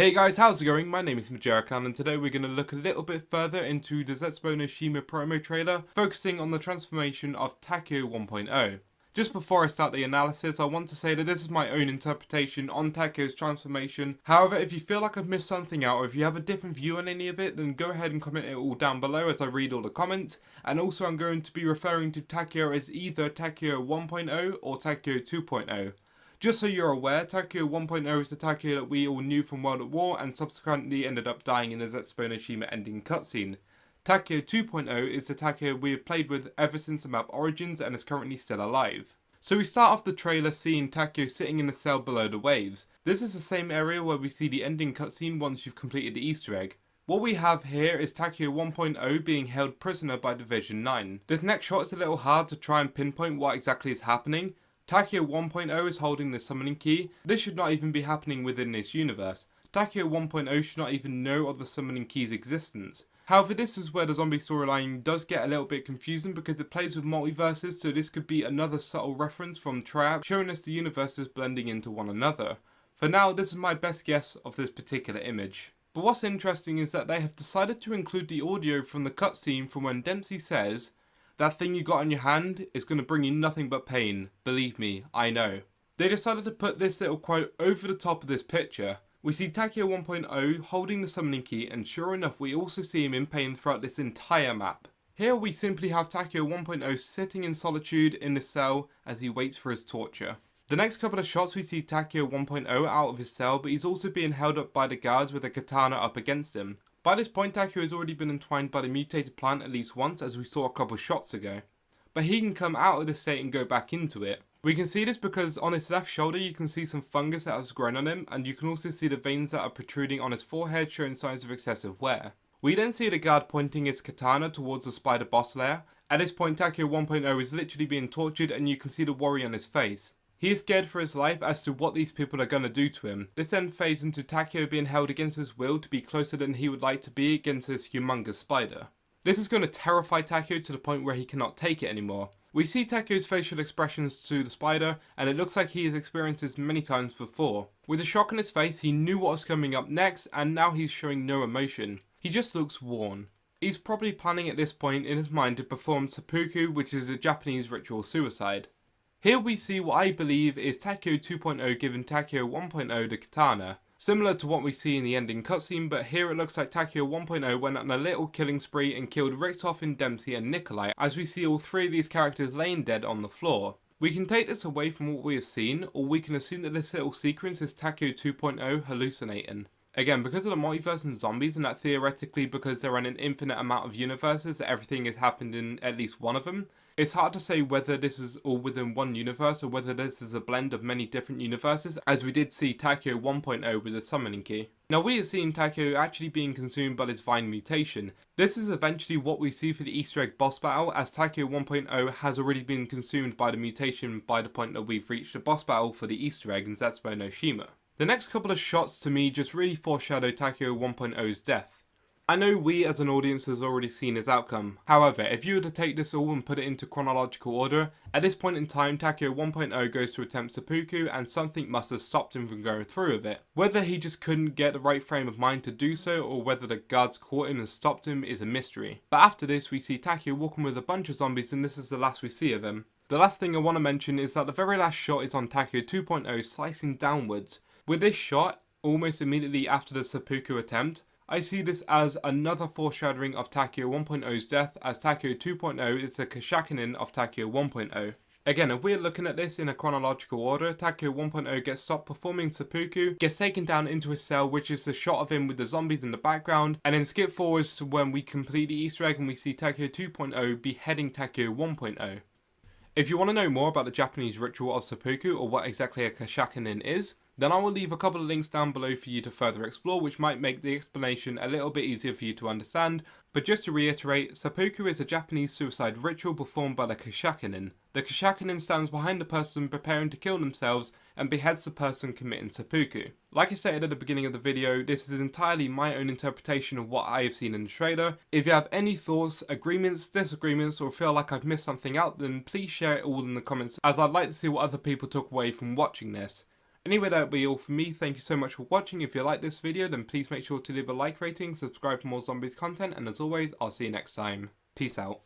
Hey guys, how's it going? My name is Majerecarn and today we're going to look a little bit further into the Zetsubou No Shima promo trailer, focusing on the transformation of Takeo 1.0. Just before I start the analysis, I want to say that this is my own interpretation on Takeo's transformation. However, if you feel like I've missed something out or if you have a different view on any of it, then go ahead and comment it all down below as I read all the comments. And also I'm going to be referring to Takeo as either Takeo 1.0 or Takeo 2.0. Just so you're aware, Takeo 1.0 is the Takeo that we all knew from World at War and subsequently ended up dying in the Zetsubou No Shima ending cutscene. Takeo 2.0 is the Takeo we have played with ever since the map Origins and is currently still alive. So we start off the trailer seeing Takeo sitting in a cell below the waves. This is the same area where we see the ending cutscene once you've completed the Easter egg. What we have here is Takeo 1.0 being held prisoner by Division 9. This next shot is a little hard to try and pinpoint what exactly is happening. Takeo 1.0 is holding the summoning key. This should not even be happening within this universe. Takeo 1.0 should not even know of the summoning key's existence. However, this is where the zombie storyline does get a little bit confusing because it plays with multiverses, so this could be another subtle reference from Treyarch showing us the universes blending into one another. For now, this is my best guess of this particular image. But what's interesting is that they have decided to include the audio from the cutscene from when Dempsey says, "That thing you got on your hand is going to bring you nothing but pain. Believe me, I know." They decided to put this little quote over the top of this picture. We see Takeo 1.0 holding the summoning key, and sure enough we also see him in pain throughout this entire map. Here we simply have Takeo 1.0 sitting in solitude in the cell as he waits for his torture. The next couple of shots we see Takeo 1.0 out of his cell, but he's also being held up by the guards with a katana up against him. By this point, Takeo has already been entwined by the mutated plant at least once, as we saw a couple shots ago. But he can come out of this state and go back into it. We can see this because on his left shoulder you can see some fungus that has grown on him, and you can also see the veins that are protruding on his forehead showing signs of excessive wear. We then see the guard pointing his katana towards the spider boss lair. At this point, Takeo 1.0 is literally being tortured and you can see the worry on his face. He is scared for his life as to what these people are going to do to him. This then fades into Takeo being held against his will to be closer than he would like to be against this humongous spider. This is going to terrify Takeo to the point where he cannot take it anymore. We see Takeo's facial expressions to the spider, and it looks like he has experienced this many times before. With a shock on his face, he knew what was coming up next, and now he's showing no emotion. He just looks worn. He's probably planning at this point in his mind to perform seppuku, which is a Japanese ritual suicide. Here we see what I believe is Takeo 2.0 giving Takeo 1.0 the katana. Similar to what we see in the ending cutscene, but here it looks like Takeo 1.0 went on a little killing spree and killed Richtofen, Dempsey and Nikolai, as we see all three of these characters laying dead on the floor. We can take this away from what we have seen, or we can assume that this little sequence is Takeo 2.0 hallucinating. Again, because of the multiverse and zombies, and that theoretically because there are an infinite amount of universes that everything has happened in at least one of them, it's hard to say whether this is all within one universe or whether this is a blend of many different universes, as we did see Takeo 1.0 with a summoning key. Now we have seen Takeo actually being consumed by this vine mutation. This is eventually what we see for the Easter egg boss battle, as Takeo 1.0 has already been consumed by the mutation by the point that we've reached the boss battle for the Easter egg in Zetsubou No Shima. The next couple of shots to me just really foreshadow Takeo 1.0's death. I know we as an audience has already seen his outcome. However, if you were to take this all and put it into chronological order, at this point in time Takeo 1.0 goes to attempt seppuku and something must have stopped him from going through with it. Whether he just couldn't get the right frame of mind to do so or whether the guards caught him and stopped him is a mystery. But after this we see Takeo walking with a bunch of zombies and this is the last we see of him. The last thing I want to mention is that the very last shot is on Takeo 2.0 slicing downwards. With this shot, almost immediately after the seppuku attempt, I see this as another foreshadowing of Takeo 1.0's death, as Takeo 2.0 is the Kashakinin of Takeo 1.0. Again, if we're looking at this in a chronological order, Takeo 1.0 gets stopped performing seppuku, gets taken down into his cell, which is the shot of him with the zombies in the background, and then skip forwards to when we complete the Easter egg and we see Takeo 2.0 beheading Takeo 1.0. If you want to know more about the Japanese ritual of seppuku or what exactly a Kashakinin is, then I will leave a couple of links down below for you to further explore, which might make the explanation a little bit easier for you to understand. But just to reiterate, seppuku is a Japanese suicide ritual performed by the Kashakinin. The Kashakinin stands behind the person preparing to kill themselves and beheads the person committing seppuku. Like I stated at the beginning of the video, this is entirely my own interpretation of what I have seen in the trailer. If you have any thoughts, agreements, disagreements, or feel like I've missed something out, then please share it all in the comments, as I'd like to see what other people took away from watching this. Anyway, that'll be all from me. Thank you so much for watching. If you like this video, then please make sure to leave a like rating, subscribe for more zombies content, and as always, I'll see you next time. Peace out.